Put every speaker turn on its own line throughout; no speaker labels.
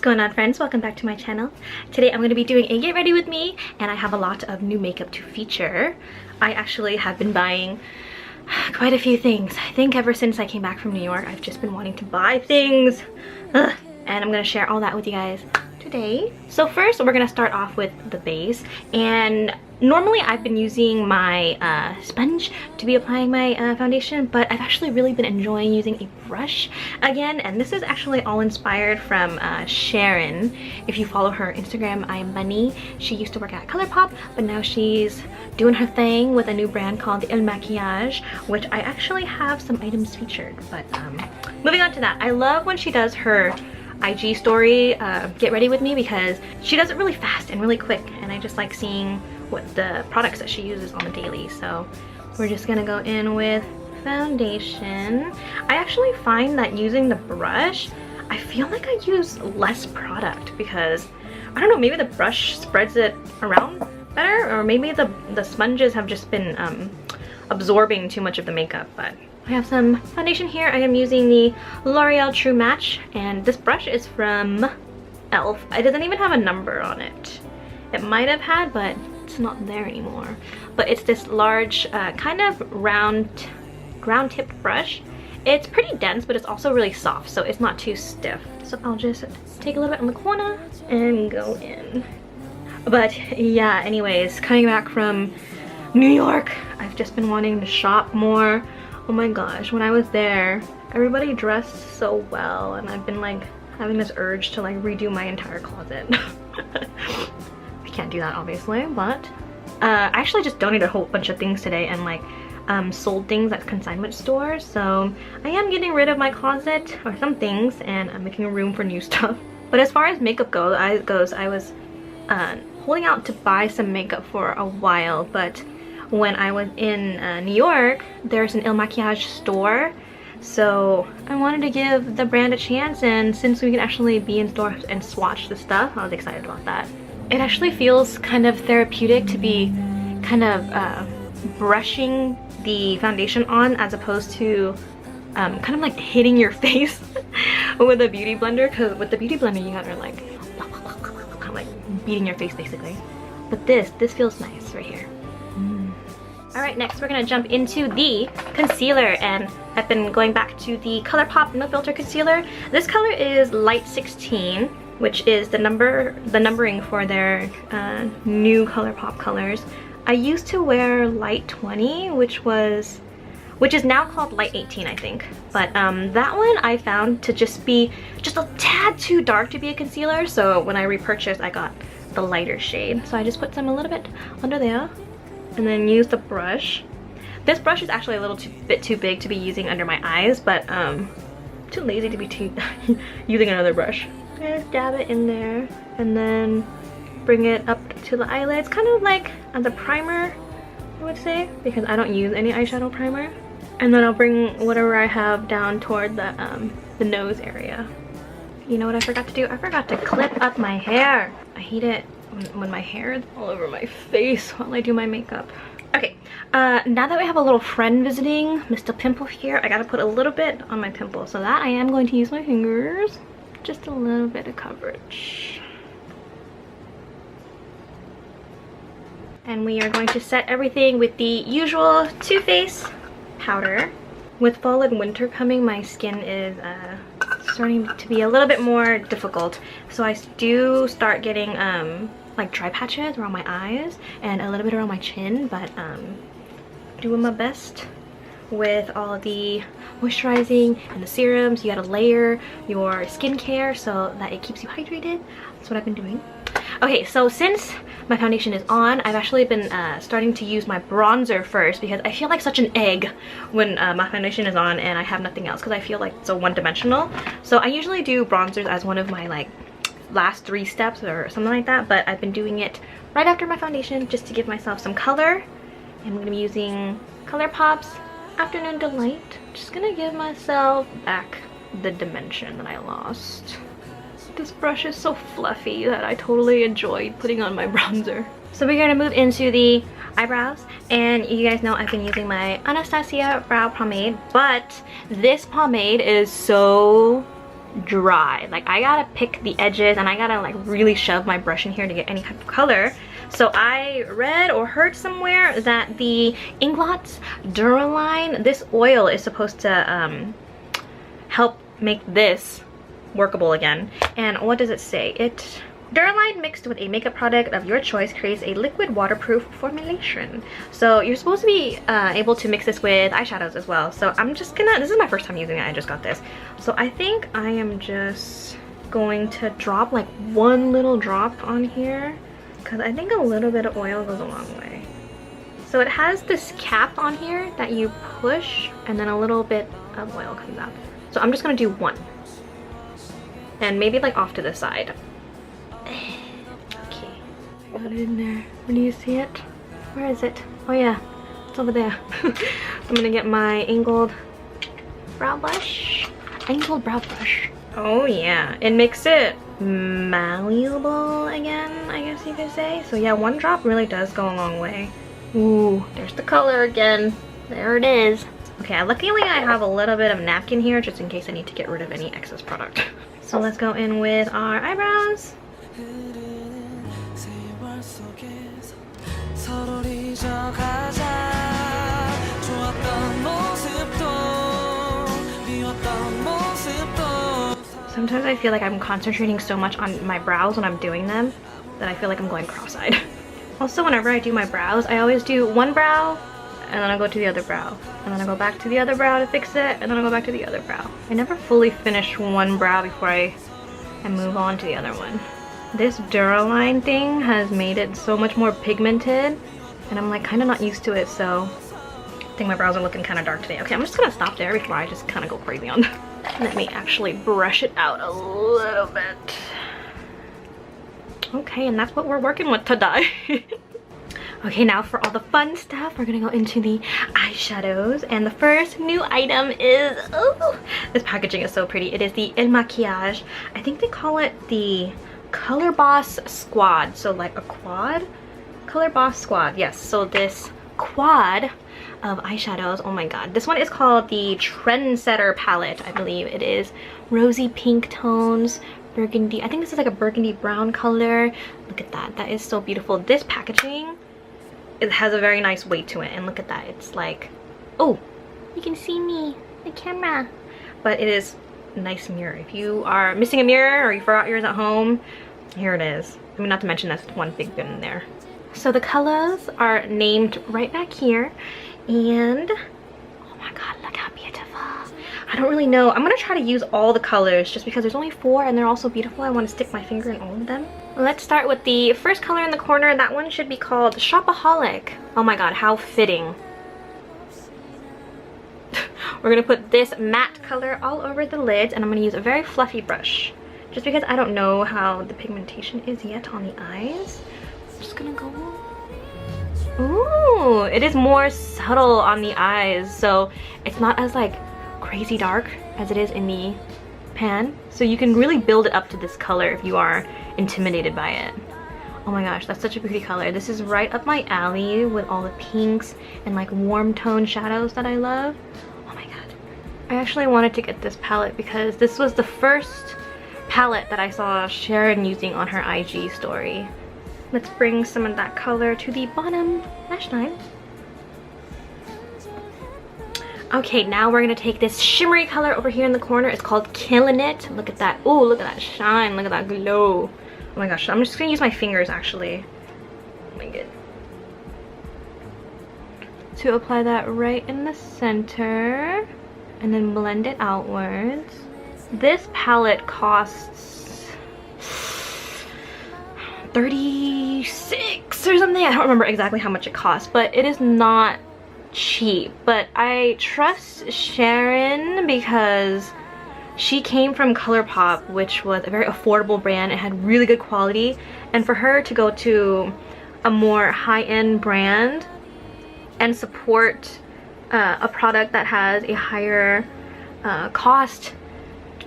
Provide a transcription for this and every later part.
going on, friends? Welcome back to my channel. Today I'm going to be doing a get ready with me, and I have a lot of new makeup to feature. I actually have been buying quite a few things. I think ever since I came back from New York, I've just been wanting to buy things. And I'm going to share all that with you guys today. So first we're going to start off with the base, and normally I've been using my sponge to be applying my foundation, but I've actually really been enjoying using a brush again, and this is actually all inspired from Sharon. If you follow her Instagram, I am Bunny. She used to work at ColourPop, but now she's doing her thing with a new brand called Makiage, which I actually have some items featured. But moving on to that, I love when she does her IG story get ready with me, because she does it really fast and really quick, and I just like seeing what the products that she uses on the daily. So we're just gonna go in with foundation. I actually find that using the brush, I feel like I use less product, because I don't know, maybe the brush spreads it around better, or maybe the sponges have just been absorbing too much of the makeup. But I have some foundation here. I am using the L'Oreal True Match, and this brush is from ANHLE. It doesn't even have a number on it. It might have had, but it's not there anymore. But it's this large kind of round tipped brush. It's pretty dense, but it's also really soft, so it's not too stiff. So I'll just take a little bit on the corner and go in. But yeah, anyways, coming back from New York, I've just been wanting to shop more. Oh my gosh, when I was there, everybody dressed so well, and I've been like having this urge to like redo my entire closet. I can't do that obviously, but I actually just donated a whole bunch of things today and like sold things at consignment stores. So I am getting rid of my closet, or some things, and I'm making room for new stuff. But as far as makeup goes, I was holding out to buy some makeup for a while, but when I was in New York, there's an Makiage store, so I wanted to give the brand a chance, and since we can actually be in store and swatch the stuff, I was excited about that. It actually feels kind of therapeutic to be kind of brushing the foundation on, as opposed to kind of like hitting your face with a beauty blender, because with the beauty blender you gotta like kind of like beating your face basically. But this feels nice right here. Alright, next we're gonna jump into the concealer, and I've been going back to the ColourPop No Filter Concealer. This color is Light 16, which is the numbering for their new ColourPop colors. I used to wear Light 20, which is now called Light 18, I think. But that one I found to just be just a tad too dark to be a concealer, so when I repurchased, I got the lighter shade. So I just put some a little bit under there, and then use the brush. This brush is actually a little bit too big to be using under my eyes, but too lazy to be using another brush. Just dab it in there, and then bring it up to the eyelids, kind of like as a primer, I would say, because I don't use any eyeshadow primer. And then I'll bring whatever I have down toward the nose area. You know what I forgot to do? I forgot to clip up my hair. I hate it when my hair is all over my face while I do my makeup. Okay, now that we have a little friend visiting, Mr. Pimple here, I gotta put a little bit on my pimple, so that I am going to use my fingers. Just a little bit of coverage. And we are going to set everything with the usual Too Faced powder. With fall and winter coming, my skin is starting to be a little bit more difficult, so I do start getting like dry patches around my eyes and a little bit around my chin, but doing my best with all the moisturizing and the serums. You gotta layer your skincare so that it keeps you hydrated. That's what I've been doing. Okay, so since my foundation is on, I've actually been starting to use my bronzer first, because I feel like such an egg when my foundation is on and I have nothing else, because I feel like it's so one-dimensional. So I usually do bronzers as one of my like last 3 steps or something like that, but I've been doing it right after my foundation just to give myself some color. And I'm gonna be using ColourPop's Afternoon Delight. Just gonna give myself back the dimension that I lost. This brush is so fluffy that I totally enjoyed putting on my bronzer. So we're gonna move into the eyebrows, and you guys know I've been using my Anastasia brow pomade, but this pomade is so dry. Like I gotta pick the edges and I gotta like really shove my brush in here to get any type of color. So I read or heard somewhere that the Inglot's Duraline, this oil is supposed to help make this workable again. And what does it say? Duraline mixed with a makeup product of your choice creates a liquid waterproof formulation. So you're supposed to be able to mix this with eyeshadows as well. So I'm just gonna, this is my first time using it, I just got this. So I think I am just going to drop like one little drop on here because I think a little bit of oil goes a long way. So it has this cap on here that you push and then a little bit of oil comes out. So I'm just gonna do one. And maybe like off to the side. Okay, got it in there. When do you see it? Where is it? Oh yeah, it's over there. I'm gonna get my angled brow brush. Angled brow brush. Oh yeah, it makes it malleable again, I guess you could say. So yeah, one drop really does go a long way. Ooh, there's the color again. There it is. Okay, luckily I have a little bit of napkin here just in case I need to get rid of any excess product. So let's go in with our eyebrows. Sometimes I feel like I'm concentrating so much on my brows when I'm doing them that I feel like I'm going cross-eyed. Also, whenever I do my brows, I always do one brow and then I go to the other brow. And then I go back to the other brow to fix it, and then I go back to the other brow. I never fully finish one brow before I move on to the other one. This Duraline thing has made it so much more pigmented, and I'm like kind of not used to it, so I think my brows are looking kind of dark today. Okay, I'm just gonna stop there before I just kind of go crazy on them. Let me actually brush it out a little bit. Okay, and that's what we're working with today. Okay, now for all the fun stuff, we're gonna go into the eyeshadows. And the first new item is, oh, this packaging is so pretty. It is the Makiage. I think they call it the Color Boss Squad. So like a quad? Color Boss Squad, yes. So this quad of eyeshadows, oh my god. This one is called the Trendsetter palette, I believe. It is rosy pink tones, burgundy. I think this is like a burgundy brown color. Look at that, that is so beautiful. This packaging, it has a very nice weight to it, and look at that, it's like, oh, you can see me, the camera. But it is a nice mirror. If you are missing a mirror or you forgot yours at home, here it is. I mean, not to mention that's one big bin in there. So the colors are named right back here, and oh my god, look how beautiful. I don't really know, I'm gonna try to use all the colors just because there's only 4 and they're all so beautiful. I want to stick my finger in all of them. Let's start with the first color in the corner. That one should be called Shopaholic. Oh my god, how fitting. We're gonna put this matte color all over the lids, and I'm gonna use a very fluffy brush just because I don't know how the pigmentation is yet on the eyes. I'm just gonna go, ooh, it is more subtle on the eyes, so it's not as like crazy dark as it is in the pan, so you can really build it up to this color if you are intimidated by it. Oh my gosh, that's such a pretty color. This is right up my alley with all the pinks and like warm tone shadows that I love. Oh my god, I actually wanted to get this palette because this was the first palette that I saw Sharon using on her IG story. Let's bring some of that color to the bottom lash line. Okay, now we're gonna take this shimmery color over here in the corner. It's called Killing It. Look at that. Oh, look at that shine. Look at that glow. Oh my gosh, I'm just gonna use my fingers actually. Oh my god. To apply that right in the center and then blend it outwards. This palette costs $36 or something. I don't remember exactly how much it costs, but it is not cheap. But I trust Sharon because she came from ColourPop, which was a very affordable brand. It had really good quality, and for her to go to a more high-end brand and support a product that has a higher cost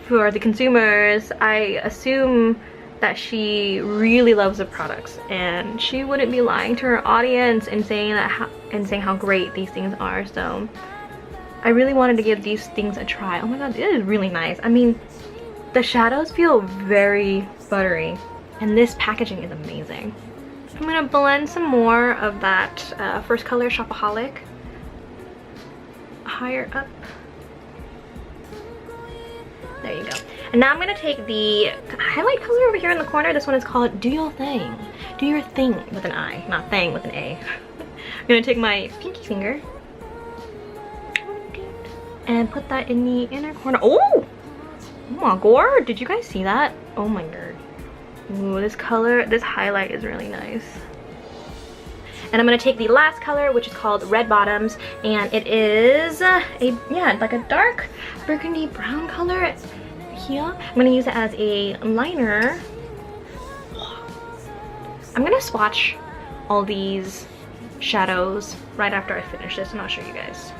for the consumers, I assume that she really loves the products, and she wouldn't be lying to her audience and saying that how great these things are. So I really wanted to give these things a try. Oh my god, it is really nice. I mean, the shadows feel very buttery, and this packaging is amazing. I'm gonna blend some more of that first color, Shopaholic, higher up. There you go. And now I'm gonna take the highlight color over here in the corner. This one is called Do Your Thing. Do Your Thing with an I, not thing with an A. I'm gonna take my pinky finger and put that in the inner corner. Oh my god, did you guys see that? Oh my god. Ooh, this color, this highlight is really nice. And I'm gonna take the last color, which is called Red Bottoms, and it is like a dark burgundy brown color here. I'm gonna use it as a liner. I'm gonna swatch all these shadows right after I finish this, and I'll show you guys.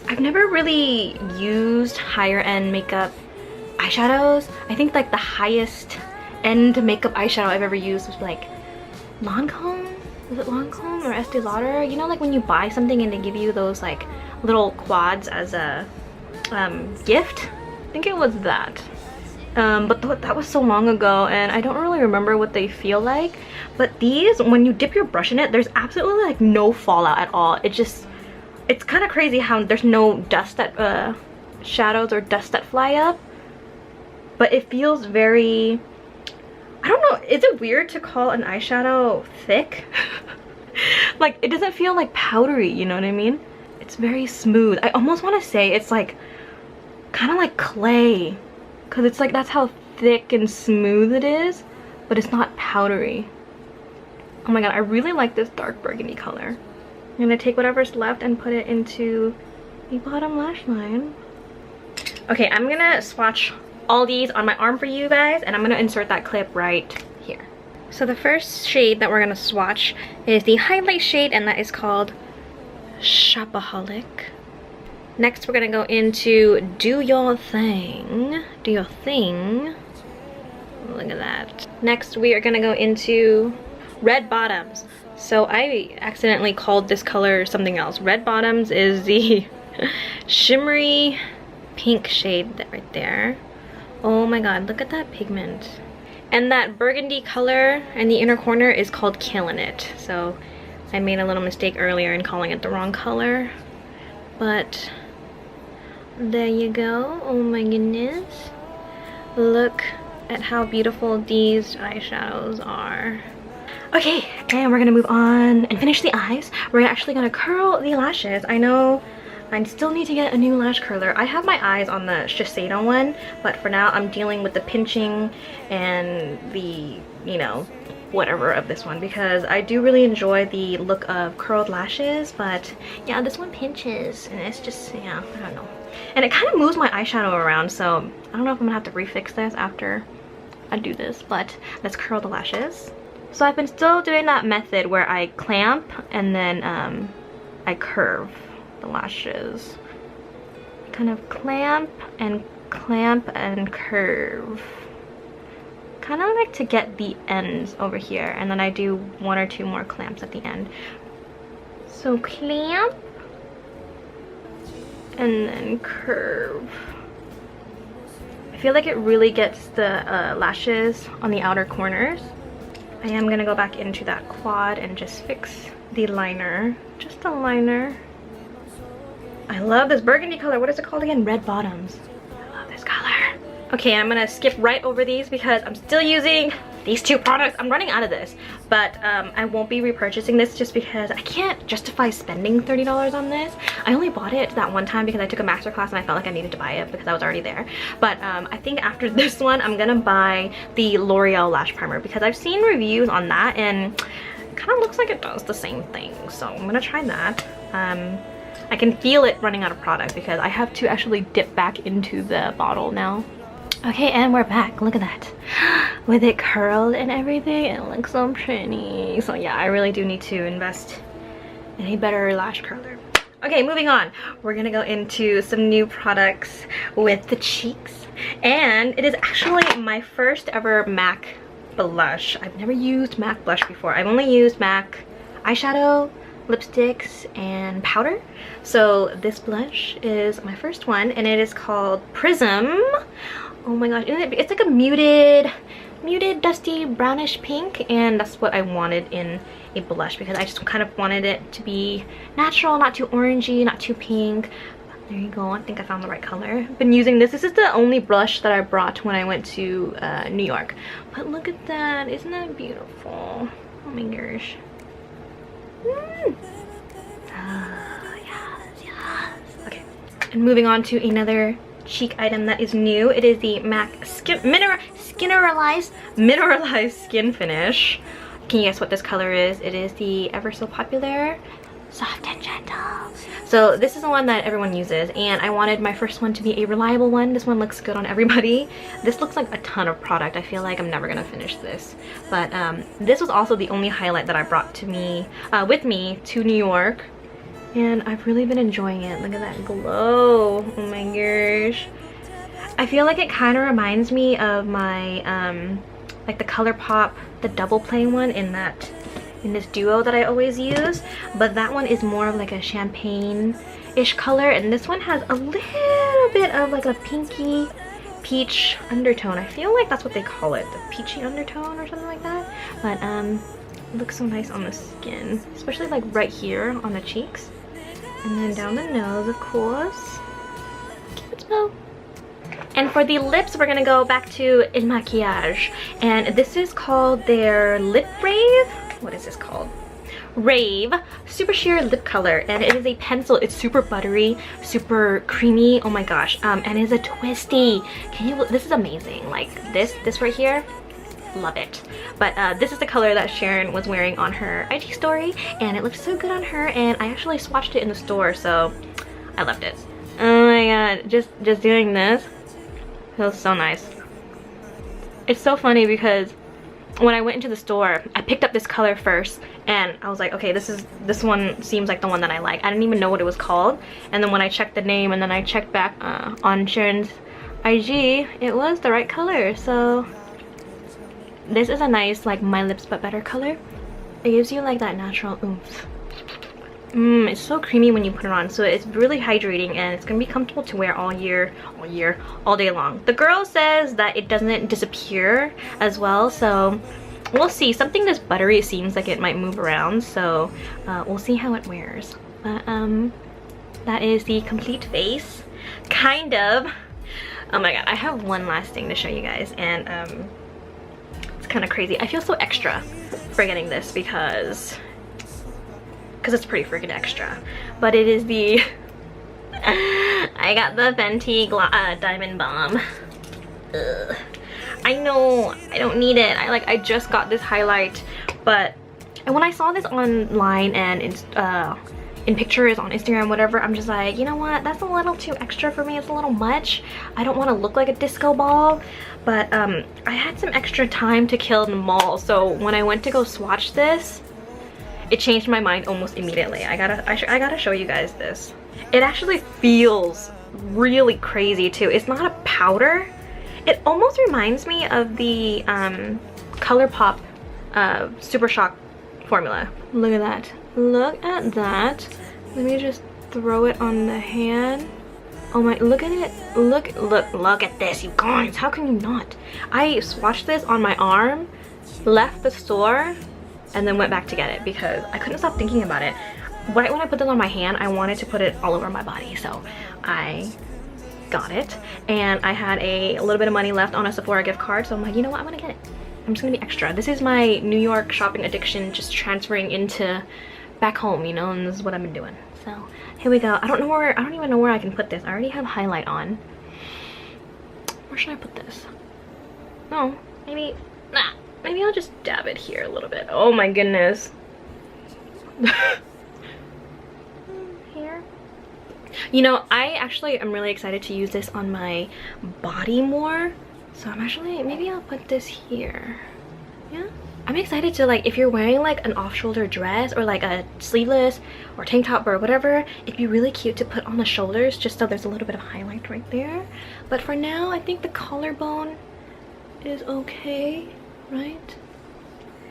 I've never really used higher end makeup eyeshadows. I think like the highest end makeup eyeshadow I've ever used was like Lancome. Is it Lancome or Estee Lauder? You know, like when you buy something and they give you those like little quads as a gift? I think it was that. But that was so long ago and I don't really remember what they feel like. But these, when you dip your brush in it, there's absolutely like no fallout at all. It's kind of crazy how there's no dust that shadows or dust that fly up, but it feels very, I don't know, is it weird to call an eyeshadow thick? Like it doesn't feel like powdery, you know what I mean? It's very smooth. I almost want to say it's like kind of like clay, because it's like that's how thick and smooth it is, but it's not powdery. Oh my god, I really like this dark burgundy color. I'm gonna take whatever's left and put it into the bottom lash line. Okay, I'm gonna swatch all these on my arm for you guys, and I'm gonna insert that clip right here. So the first shade that we're gonna swatch is the highlight shade, and that is called Shopaholic. Next, we're gonna go into Do Your Thing. Do Your Thing. Look at that. Next, we are gonna go into Red Bottoms. So I accidentally called this color something else. Red Bottoms is the shimmery pink shade right there. Oh my god, look at that pigment. And that burgundy color in the inner corner is called Killin' It. So I made a little mistake earlier in calling it the wrong color. But there you go. Oh my goodness. Look at how beautiful these eyeshadows are. Okay, and we're gonna move on and finish the eyes. We're actually gonna curl the lashes. I know I still need to get a new lash curler. I have my eyes on the Shiseido one, but for now I'm dealing with the pinching and the, you know, whatever of this one, because I do really enjoy the look of curled lashes, but yeah, this one pinches and it's just, yeah, I don't know. And it kind of moves my eyeshadow around, so I don't know if I'm gonna have to refix this after I do this, but let's curl the lashes. So I've been still doing that method where I clamp and then I curve the lashes. Kind of clamp and curve. Kind of like to get the ends over here, and then I do one or two more clamps at the end. So clamp and then curve. I feel like it really gets the lashes on the outer corners. I am gonna go back into that quad and just fix the liner. Just a liner. I love this burgundy color. What is it called again? Red Bottoms. I love this color. Okay, I'm gonna skip right over these because I'm still using these two products. I'm running out of this, but I won't be repurchasing this just because I can't justify spending $30 on this. I only bought it that one time because I took a masterclass and I felt like I needed to buy it because I was already there. But I think after this one, I'm gonna buy the L'Oreal Lash Primer because I've seen reviews on that and it kind of looks like it does the same thing. So I'm gonna try that. I can feel it running out of product because I have to actually dip back into the bottle now. Okay, and we're back. Look at that. With it curled and everything, it looks so pretty. So yeah, I really do need to invest in a better lash curler. Okay, moving on. We're gonna go into some new products with the cheeks. And it is actually my first ever MAC blush. I've never used MAC blush before. I've only used MAC eyeshadow, lipsticks and powder. So this blush is my first one, and it is called Prism. Oh my gosh, it's like a muted dusty brownish pink, and that's what I wanted in a blush because I just kind of wanted it to be natural, not too orangey, not too pink. There you go. I think I found the right color. I've been using this. This is the only blush that I brought when I went to New York. But look at that. Isn't that beautiful? Oh my gosh. Yes. Okay. And moving on to another cheek item that is new. It is the MAC Mineralized Skin Finish. Can you guess what this color is? It is the ever so popular Soft and Gentle. So this is the one that everyone uses, and I wanted my first one to be a reliable one. This one looks good on everybody. This looks like a ton of product. I feel like I'm never gonna finish this, but this was also the only highlight that I brought to me with me to New York, and I've really been enjoying it. Look at that glow. Oh my gosh. I feel like it kind of reminds me of my like the ColourPop, the double play one in this duo that I always use, but that one is more of like a champagne-ish color, and this one has a little bit of like a pinky peach undertone. I feel like that's what they call it, the peachy undertone or something like that. But it looks so nice on the skin, especially like right here on the cheeks, and then down the nose, of course. Cupid's bow. And for the lips, we're gonna go back to Makiage, and this is called their Lip Rave. What is this called? Rave Super Sheer Lip Color, and it is a pencil. It's super buttery, super creamy. Oh my gosh. And it's a twisty. This is amazing. Like this right here, love it. But this is the color that Sharon was wearing on her IG story, and it looks so good on her, and I actually swatched it in the store, so I loved it. Oh my god, just doing this feels so nice. It's so funny because when I went into the store, I picked up this color first, and I was like, okay, this one seems like the one that I like. I didn't even know what it was called, and then when I checked the name and then I checked back on Sharon's IG, it was the right color. So this is a nice like My Lips But Better color. It gives you like that natural oomph. It's so creamy when you put it on, so it's really hydrating, and it's gonna be comfortable to wear all day long. The girl says that it doesn't disappear as well, so we'll see. Something this buttery seems like it might move around, so we'll see how it wears. But that is the complete face, kind of. Oh my god, I have one last thing to show you guys, and it's kind of crazy. I feel so extra for getting this because it's pretty freaking extra, but it is the I got the Fenty Diamond Bomb. Ugh. I know I don't need it. I just got this highlight, but when I saw this online and in pictures on Instagram, whatever, I'm just like, you know what, that's a little too extra for me. It's a little much. I don't want to look like a disco ball, but I had some extra time to kill in the mall, so when I went to go swatch this, it changed my mind almost immediately. I gotta show you guys this. It actually feels really crazy too. It's not a powder. It almost reminds me of the ColourPop Super Shock formula. Look at that. Look at that. Let me just throw it on the hand. Oh my, look at it. Look at this, you guys. How can you not? I swatched this on my arm, left the store, and then went back to get it because I couldn't stop thinking about it. Right when I put this on my hand, I wanted to put it all over my body, so I got it, and I had a little bit of money left on a Sephora gift card, so I'm like, you know what, I'm gonna get it. I'm just gonna be extra. This is my New York shopping addiction just transferring into back home, you know, and this is what I've been doing. So here we go. I don't even know where I can put this. I already have highlight on. Where should I put this? No, maybe I'll just dab it here a little bit. Oh my goodness. Here. You know, I actually am really excited to use this on my body more. So maybe I'll put this here. Yeah. I'm excited to, like, if you're wearing like an off-shoulder dress or like a sleeveless or tank top or whatever, it'd be really cute to put on the shoulders just so there's a little bit of highlight right there. But for now, I think the collarbone is okay. Right,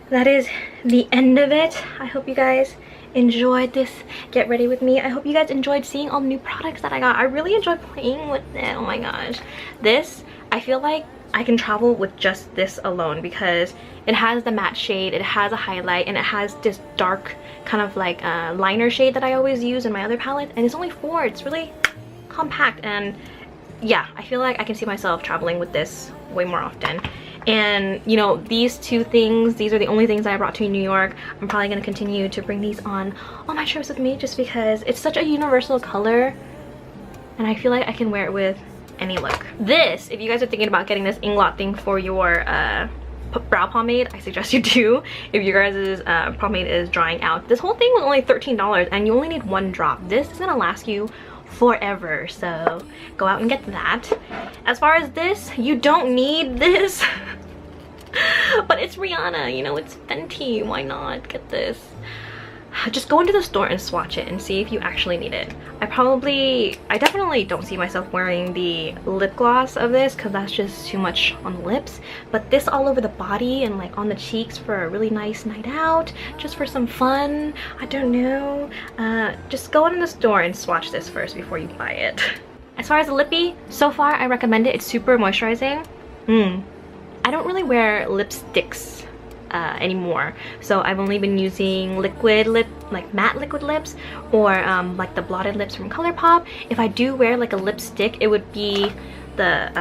that is the end of it. I hope you guys enjoyed this get ready with me. I hope you guys enjoyed seeing all the new products that I got. I really enjoyed playing with it. Oh my gosh. This, I feel like I can travel with just this alone because it has the matte shade, it has a highlight, and it has this dark kind of like liner shade that I always use in my other palette, and it's only 4. It's really compact, and yeah, I feel like I can see myself traveling with this way more often. And you know, these 2 things, these are the only things that I brought to New York. I'm probably going to continue to bring these on all my trips with me just because it's such a universal color and I feel like I can wear it with any look. This, if you guys are thinking about getting this Inglot thing for your brow pomade, I suggest you do. If your guys' pomade is drying out, this whole thing was only $13 and you only need 1 drop. This is gonna last you forever, so go out and get that. As far as this, you don't need this but it's Rihanna, you know, it's Fenty, why not get this? Just go into the store and swatch it and see if you actually need it. I definitely don't see myself wearing the lip gloss of this because that's just too much on the lips, but this all over the body and like on the cheeks for a really nice night out, just for some fun, I don't know. Just go in the store and swatch this first before you buy it. As far as the lippy, so far I recommend it. It's super moisturizing. I don't really wear lipsticks anymore, so I've only been using liquid lip, like matte liquid lips, or like the blotted lips from ColourPop. If I do wear like a lipstick, it would be the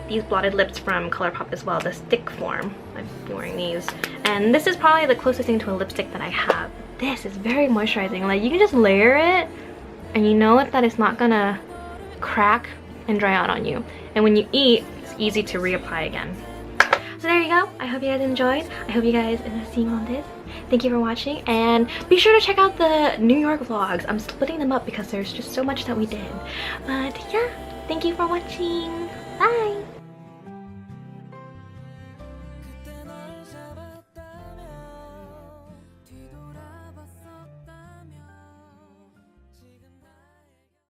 these blotted lips from ColourPop as well, the stick form. I've been wearing these, and this is probably the closest thing to a lipstick that I have. This is very moisturizing. Like, you can just layer it and you know that it's not gonna crack and dry out on you, and when you eat, it's easy to reapply again. So there you go. I hope you guys enjoyed. I hope you guys end up seeing all this. Thank you for watching, and be sure to check out the New York vlogs. I'm splitting them up because there's just so much that we did. But yeah, thank you for watching. Bye!